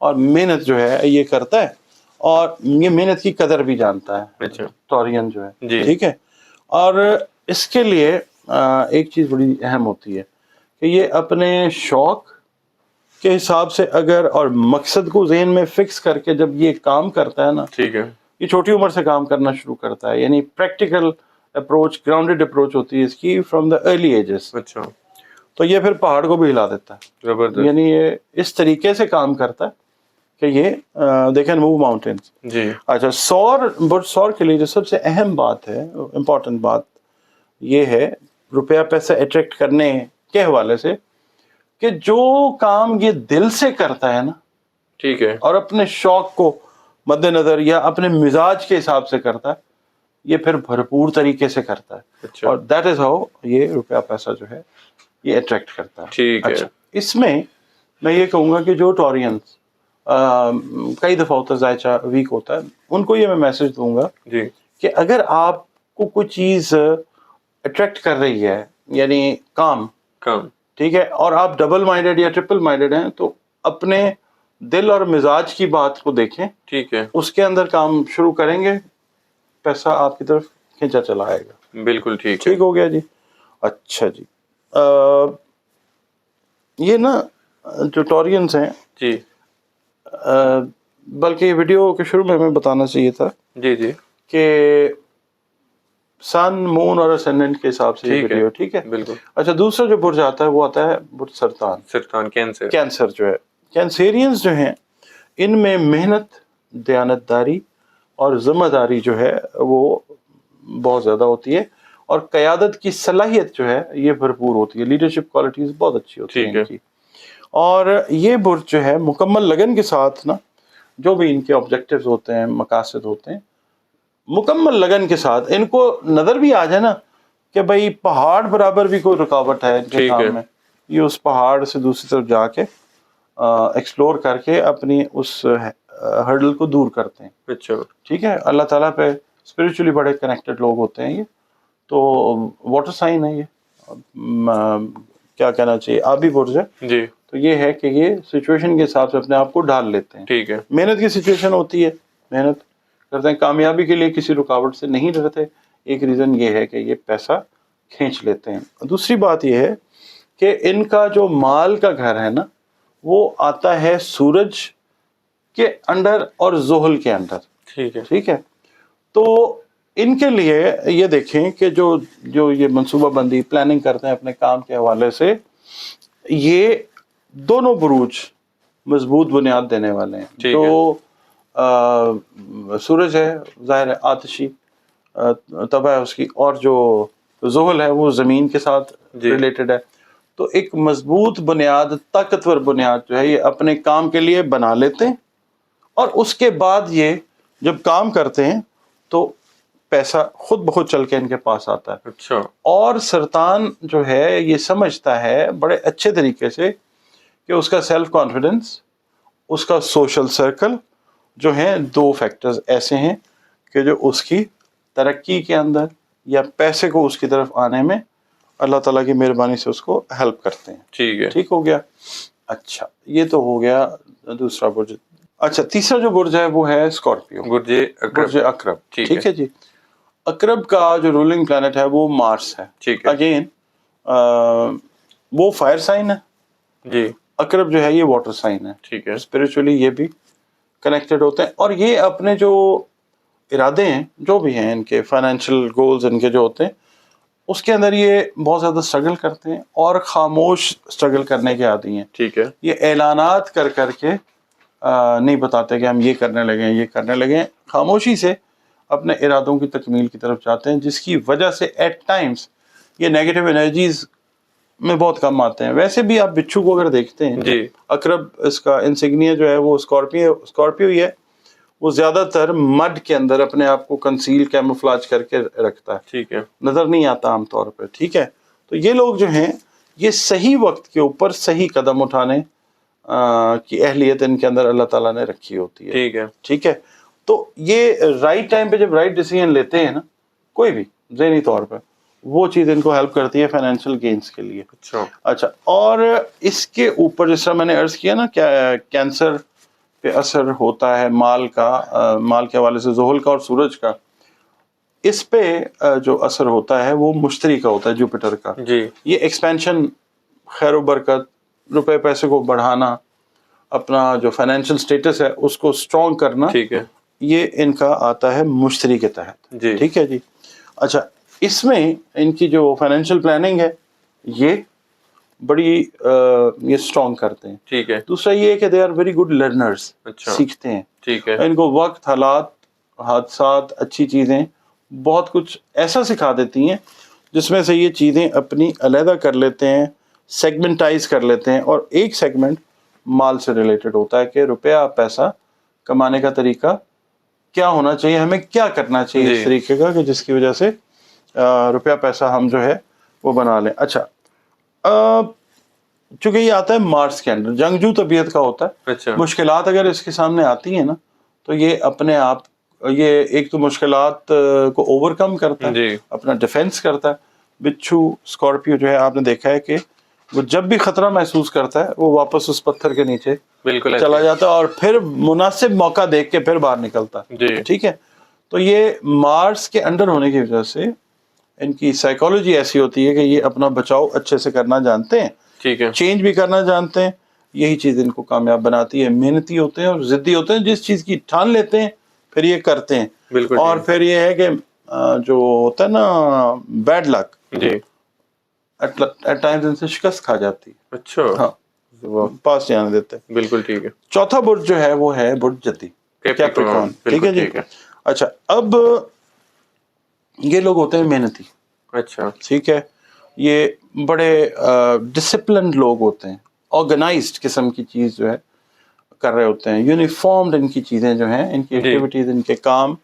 اور محنت جو ہے یہ کرتا ہے اور یہ محنت کی قدر بھی جانتا ہے اچھا ٹورین جو ہے. جی ٹھیک ہے. اور اس کے لیے ایک چیز بڑی اہم ہوتی ہے کہ یہ اپنے شوق کے حساب سے اگر اور مقصد کو ذہن میں فکس کر کے جب یہ کام کرتا ہے نا, ٹھیک ہے یہ چھوٹی عمر سے کام کرنا شروع کرتا ہے. یعنی پریکٹیکل اپروچ, گراؤنڈڈ اپروچ ہوتی ہے اس کی فرام دا ارلی ایجز. اچھا تو یہ پھر پہاڑ کو بھی ہلا دیتا ہے. زبردست یعنی یہ اس طریقے سے کام کرتا ہے کہ یہ دے کین موو ماؤنٹینس. جی اچھا, سور کے لیے جو سب سے اہم بات ہے, امپورٹنٹ بات یہ ہے روپیہ پیسہ اٹریکٹ کرنے کے حوالے سے کہ جو کام یہ دل سے کرتا ہے نا ٹھیک ہے اور اپنے شوق کو مد نظر یا اپنے مزاج کے حساب سے کرتا ہے, یہ پھر بھرپور طریقے سے کرتا ہے. اچھا اور دیٹ از ہاؤ یہ روپیہ پیسہ جو ہے یہ اٹریکٹ کرتا ہے. ٹھیک ہے اچھا, اس میں یہ کہوں گا کہ جو ٹورینز کئی دفعہ ہوتا ہے ذائچہ ویک ہوتا ہے, ان کو یہ میں میسج دوں گا جی کہ اگر آپ کو کوئی چیز اٹریکٹ کر رہی ہے, یعنی کام, ٹھیک ہے, اور آپ ڈبل مائنڈیڈ یا ٹرپل مائنڈیڈ ہیں, تو اپنے دل اور مزاج کی بات کو دیکھیں, ٹھیک ہے اس کے اندر کام شروع کریں گے, پیسہ آپ کی طرف کھینچا چلا آئے گا. بالکل ٹھیک ہے ٹھیک ہو گیا جی. اچھا جی, یہ نا جو ٹورینز ہیں, جی بلکہ یہ ویڈیو کے شروع میں ہمیں بتانا چاہیے تھا جی جی کہ سن, مون اور اسینڈنٹ کے حساب سے یہ ویڈیو. ٹھیک ہے بالکل. اچھا, دوسرا جو برج آتا ہے وہ آتا ہے برج سرطان. سرطان کینسر. کینسر جو ہے, کینسیرینز جو ہیں ان میں محنت, دیانتداری اور ذمہ داری جو ہے وہ بہت زیادہ ہوتی ہے, اور قیادت کی صلاحیت جو ہے یہ بھرپور ہوتی ہے. لیڈرشپ کوالٹیز بہت اچھی ہوتی ہیں ان کی. اور یہ برج جو ہے مکمل لگن کے ساتھ نا, جو بھی ان کے آبجیکٹیوز ہوتے ہیں, مقاصد ہوتے ہیں, مکمل لگن کے ساتھ ان کو نظر بھی آ جائے نا کہ بھائی پہاڑ برابر بھی کوئی رکاوٹ ہے ان کے کام میں, یہ اس پہاڑ سے دوسری طرف جا کے ایکسپلور کر کے اپنی اس ہرڈل کو دور کرتے ہیں. اچھا ٹھیک ہے, اللہ تعالیٰ پہ اسپریچولی بڑے کنیکٹڈ لوگ ہوتے ہیں یہ. تو واٹر سائن ہے یہ, کیا کہنا چاہیے, آبی برج ہے جی. تو یہ ہے کہ یہ سچویشن کے حساب سے اپنے آپ کو ڈھال لیتے ہیں. ٹھیک ہے, محنت کی سچویشن ہوتی ہے, محنت کرتے ہیں, کامیابی کے لیے کسی رکاوٹ سے نہیں ڈرتے. ایک ریزن یہ ہے کہ یہ پیسہ کھینچ لیتے ہیں. دوسری بات یہ ہے کہ ان کا جو مال کا گھر ہے نا وہ آتا ہے سورج کے انڈر اور زحل کے اندر. ٹھیک ہے ٹھیک ہے, تو ان کے لیے یہ دیکھیں کہ جو یہ منصوبہ بندی پلاننگ کرتے ہیں اپنے کام کے حوالے سے, یہ دونوں بروج مضبوط بنیاد دینے والے ہیں. جو سورج ہے ظاہر ہے آتشی طبع ہے اس کی, اور جو زحل ہے وہ زمین کے ساتھ ریلیٹڈ ہے. تو ایک مضبوط بنیاد, طاقتور بنیاد جو ہے یہ اپنے کام کے لیے بنا لیتے ہیں, اور اس کے بعد یہ جب کام کرتے ہیں تو پیسہ خود بخود چل کے ان کے پاس آتا ہے. اچھا, اور سرطان جو ہے یہ سمجھتا ہے بڑے اچھے طریقے سے کہ اس کا سیلف کانفیڈنس, اس کا سوشل سرکل جو ہیں, دو فیکٹرز ایسے ہیں کہ جو اس کی ترقی کے اندر یا پیسے کو اس کی طرف آنے میں اللہ تعالیٰ کی مہربانی سے اس کو ہیلپ کرتے ہیں. ٹھیک ہے, ٹھیک ہو گیا. اچھا, یہ تو ہو گیا دوسرا برج. اچھا, تیسرا جو برج ہے وہ ہے اسکارپیو, برج اکرب. ٹھیک ہے جی. اکرب کا جو رولنگ پلانٹ ہے وہ مارس ہے. ٹھیک ہے, اگین وہ فائر سائن ہے جی. اکرب جو ہے یہ واٹر سائن ہے. ٹھیک ہے, اسپریچولی یہ بھی کنیکٹڈ ہوتے ہیں, اور یہ اپنے جو ارادے ہیں جو بھی ہیں ان کے فائنینشیل گولز ان کے جو ہوتے ہیں اس کے اندر یہ بہت زیادہ اسٹرگل کرتے ہیں, اور خاموش اسٹرگل کرنے کے عادی ہیں. ٹھیک ہے, یہ اعلانات کر کے نہیں بتاتے کہ ہم یہ کرنے لگے ہیں, یہ کرنے لگے ہیں. خاموشی سے اپنے ارادوں کی تکمیل کی طرف جاتے ہیں, جس کی وجہ سے ایٹ ٹائمز یہ نیگیٹو انرجیز میں بہت کم آتے ہیں. ویسے بھی آپ بچھو کو اگر دیکھتے ہیں جی, اکرب اس کا انسگنیا جو ہے وہ اسکارپیو ہی ہے. وہ زیادہ تر مڈ کے اندر اپنے آپ کو کنسیل کیموفلاج کر کے رکھتا ہے. ٹھیک ہے, نظر نہیں آتا عام طور پہ. ٹھیک ہے, تو یہ لوگ جو ہیں یہ صحیح وقت کے اوپر صحیح قدم اٹھانے کی اہلیت ان کے اندر اللہ تعالیٰ نے رکھی ہوتی ہے. ٹھیک ہے, ٹھیک ہے, تو یہ رائٹ ٹائم پہ جب رائٹ ڈیسیژن لیتے ہیں نا کوئی بھی ذہنی طور پہ, وہ چیز ان کو ہیلپ کرتی ہے فائنینشیل گینز کے لیے. اچھا اچھا, اور اس کے اوپر جس طرح میں نے عرض کیا نا کیا کینسر پہ اثر ہوتا ہے مال کے حوالے سے زحل کا اور سورج کا، اس پہ جو اثر ہوتا ہے وہ مشتری کا ہوتا ہے، جوپیٹر کا. جی یہ ایکسپینشن، خیر و برکت، روپے پیسے کو بڑھانا، اپنا جو فائنینشیل سٹیٹس ہے اس کو اسٹرانگ کرنا، ٹھیک ہے یہ ان کا آتا ہے مشتری کے تحت. جی ٹھیک ہے جی. اچھا، اس میں ان کی جو فائنینشیل پلاننگ ہے یہ بڑی یہ اسٹرانگ کرتے ہیں. ٹھیک ہے دوسرا یہ ہے کہ they are very good learners, اچھا سیکھتے ہیں. ٹھیک ہے ان کو وقت، حالات، حادثات، اچھی چیزیں بہت کچھ ایسا سکھا دیتی ہیں جس میں سے یہ چیزیں اپنی علیحدہ کر لیتے ہیں، سیگمنٹائز کر لیتے ہیں. اور ایک سیگمنٹ مال سے ریلیٹڈ ہوتا ہے کہ روپیہ پیسہ کمانے کا طریقہ کیا ہونا چاہیے، ہمیں کیا کرنا چاہیے جی اس طریقے کا کہ جس کی وجہ سے روپیہ پیسہ ہم جو ہے وہ بنا لیں. اچھا، چونکہ یہ آتا ہے مارس کے اندر، جنگجو طبیعت کا ہوتا ہے. اچھا مشکلات اگر اس کے سامنے آتی ہیں نا تو یہ اپنے آپ، یہ ایک تو مشکلات کو اوور کم کرتا ہے، جی اپنا ڈیفینس کرتا ہے. بچھو، اسکارپیو جو ہے آپ نے دیکھا ہے کہ وہ جب بھی خطرہ محسوس کرتا ہے وہ واپس اس پتھر کے نیچے بالکل چلا ایسے جاتا ہے اور پھر مناسب موقع دیکھ کے پھر باہر نکلتا ہے. جی ٹھیک ہے. تو یہ مارس کے انڈر ہونے کی وجہ سے ان کی سائیکالوجی ایسی ہوتی ہے کہ یہ اپنا بچاؤ اچھے سے کرنا جانتے ہیں، ٹھیک ہے چینج بھی کرنا جانتے ہیں. یہی چیز ان کو کامیاب بناتی ہے. محنتی ہوتے ہیں اور ضدی ہوتے ہیں، جس چیز کی ٹھان لیتے ہیں پھر یہ کرتے ہیں. بالکل اور پھر یہ ہے کہ جو ہوتا ہے نا بیڈ لک، جی ایٹ ٹائمز ان سے شکست کھا جاتی ہے. اچھا ہاں، پاس جانے دیتے ہیں. بالکل ٹھیک ہے چوتھا برج جو ہے وہ ہے برج جدی، کیپریکون. ٹھیک ہے جی. اچھا، اب یہ لوگ ہوتے ہیں محنتی. اچھا ٹھیک ہے. یہ بڑے ڈسپلنڈ لوگ ہوتے ہیں، آرگنائزڈ قسم کی چیز جو ہے کر رہے ہوتے ہیں. یونیفارمڈ ان کی چیزیں جو ہیں، ان کی ایکٹیویٹیز، ان کے کام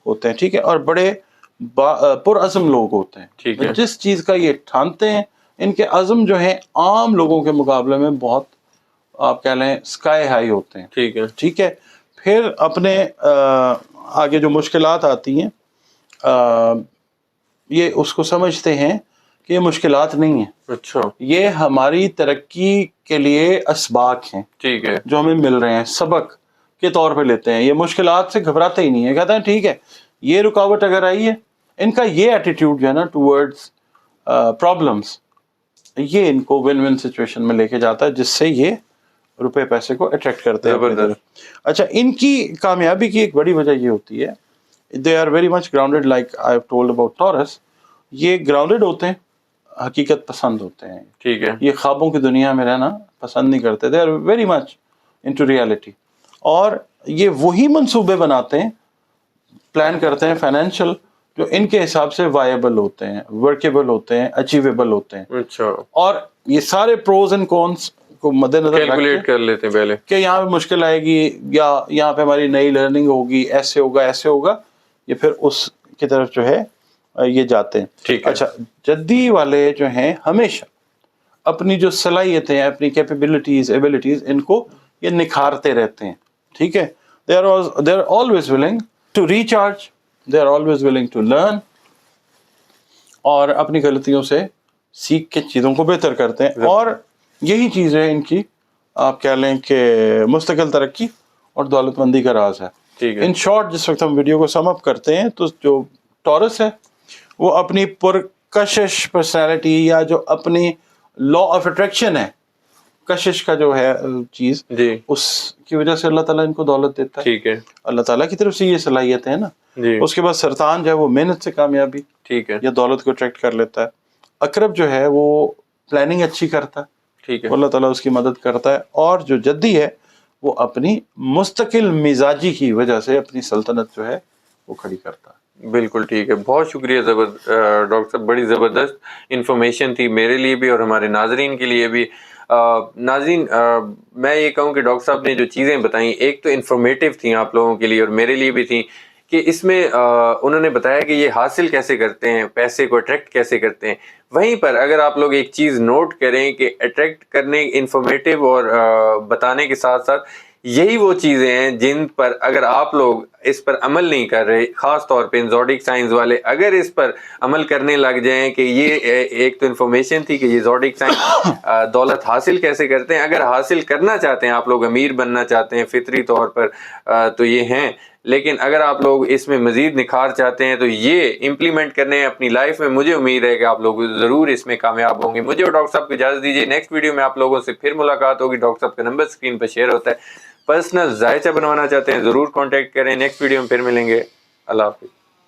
ہوتے ہیں. ٹھیک ہے. اور بڑے پرعزم لوگ ہوتے ٹھیک ہیں. ہے جس چیز کا یہ ٹھانتے ہیں، ان کے عزم جو ہیں عام لوگوں کے مقابلے میں بہت، آپ کہہ لیں، اسکائی ہائی ہوتے ہیں. ٹھیک ہے ٹھیک ہے. پھر اپنے آگے جو مشکلات آتی ہیں یہ اس کو سمجھتے ہیں کہ یہ مشکلات نہیں ہیں، اچھا یہ ہماری ترقی کے لیے اسباق ہیں ٹھیک ہے جو ہمیں مل رہے ہیں، سبق کے طور پہ لیتے ہیں. یہ مشکلات سے گھبراتے ہی نہیں ہے، کہتے ہیں ٹھیک ہے یہ رکاوٹ اگر آئی ہے. ان کا یہ ایٹیٹیوڈ جو ہے نا ٹورڈز پرابلمس، یہ ان کو ون ون سچویشن میں لے کے جاتا ہے، جس سے یہ روپے پیسے کو اٹریکٹ کرتے ہیں اپنی طرف. اچھا، ان کی کامیابی کی ایک بڑی وجہ یہ ہوتی ہے they are very much grounded, like I have told about Taurus. یہ گراؤنڈیڈ ہوتے ہیں، حقیقت پسند ہوتے ہیں. ٹھیک ہے یہ خوابوں کی دنیا میں رہنا پسند نہیں کرتے. They are very much into reality. اور یہ وہی منصوبے بناتے ہیں، پلان کرتے ہیں فائنینشیل، جو ان کے حساب سے وائبل ہوتے ہیں، ورکیبل ہوتے ہیں، اچیویبل ہوتے ہیں. اچھا اور یہ سارے پروز اینڈ کونس کو مد نظر رکھ کیلکولیٹ کے کر لیتے ہیں پہلے کہ یہاں پہ مشکل آئے گی یا یہاں پہ ہماری نئی لرننگ ہوگی، ایسے ہوگا ایسے ہوگا، یہ پھر اس کی طرف جو ہے یہ جاتے ہیں. ٹھیک ہے اچھا، جدی والے جو ہیں ہمیشہ اپنی جو صلاحیتیں ہیں، اپنی کیپیبلٹیز، ایبلٹیز، ان کو یہ نکھارتے رہتے ہیں. ٹھیک ہے. they are always willing to recharge, they are always willing to learn، اور اپنی غلطیوں سے سیکھ کے چیزوں کو بہتر کرتے ہیں. اور یہی چیز ہے ان کی، آپ کہہ لیں کہ مستقل ترقی اور دولت مندی کا راز ہے. ٹھیک ہے ان شارٹ، جس وقت ہم ویڈیو کو سم اپ کرتے ہیں تو جو ٹورس ہے وہ اپنی پرکشش پرسنالٹی، یا جو اپنی لا آف اٹریکشن ہے، کشش کا جو ہے چیز، جی اس کی وجہ سے اللہ تعالیٰ ان کو دولت دیتا ہے. ٹھیک ہے اللہ تعالیٰ کی طرف سے یہ صلاحیتیں ہیں نا. جی اس کے بعد سرطان جو ہے وہ محنت سے کامیابی ٹھیک ہے یا دولت کو اٹریکٹ کر لیتا ہے. عقرب جو ہے وہ پلاننگ اچھی کرتا ہے، ٹھیک ہے اللہ تعالیٰ اس کی مدد کرتا ہے. اور جو جدی ہے وہ اپنی مستقل مزاجی کی وجہ سے اپنی سلطنت جو ہے وہ کھڑی کرتا ہے. بالکل ٹھیک ہے. بہت شکریہ ڈاکٹر صاحب، بڑی زبردست انفارمیشن تھی میرے لیے بھی اور ہمارے ناظرین کے لیے بھی. ناظرین، میں یہ کہوں کہ ڈاکٹر صاحب نے جو چیزیں بتائیں، ایک تو انفارمیٹیو تھیں آپ لوگوں کے لیے اور میرے لیے بھی تھیں، کہ اس میں انہوں نے بتایا کہ یہ حاصل کیسے کرتے ہیں، پیسے کو اٹریکٹ کیسے کرتے ہیں. وہیں پر اگر آپ لوگ ایک چیز نوٹ کریں کہ اٹریکٹ کرنے، انفارمیٹیو اور بتانے کے ساتھ ساتھ یہی وہ چیزیں ہیں جن پر اگر آپ لوگ اس پر عمل نہیں کر رہے، خاص طور پہ زوڈک سائنس والے اگر اس پر عمل کرنے لگ جائیں کہ یہ ایک تو انفارمیشن تھی کہ یہ زوڈک سائنس دولت حاصل کیسے کرتے ہیں، اگر حاصل کرنا چاہتے ہیں آپ لوگ، امیر بننا چاہتے ہیں فطری طور پر تو یہ ہیں، لیکن اگر آپ لوگ اس میں مزید نکھار چاہتے ہیں تو یہ امپلیمنٹ کرنے ہیں اپنی لائف میں. مجھے امید ہے کہ آپ لوگ ضرور اس میں کامیاب ہوں گے. مجھے اور ڈاکٹر صاحب کو اجازت دیجیے، نیکسٹ ویڈیو میں آپ لوگوں سے پھر ملاقات ہوگی. ڈاکٹر صاحب کا نمبر اسکرین پر شیئر ہوتا ہے، پرسنل ذائچہ بنوانا چاہتے ہیں ضرور کانٹیکٹ کریں. نیکسٹ ویڈیو میں پھر ملیں گے. اللہ حافظ.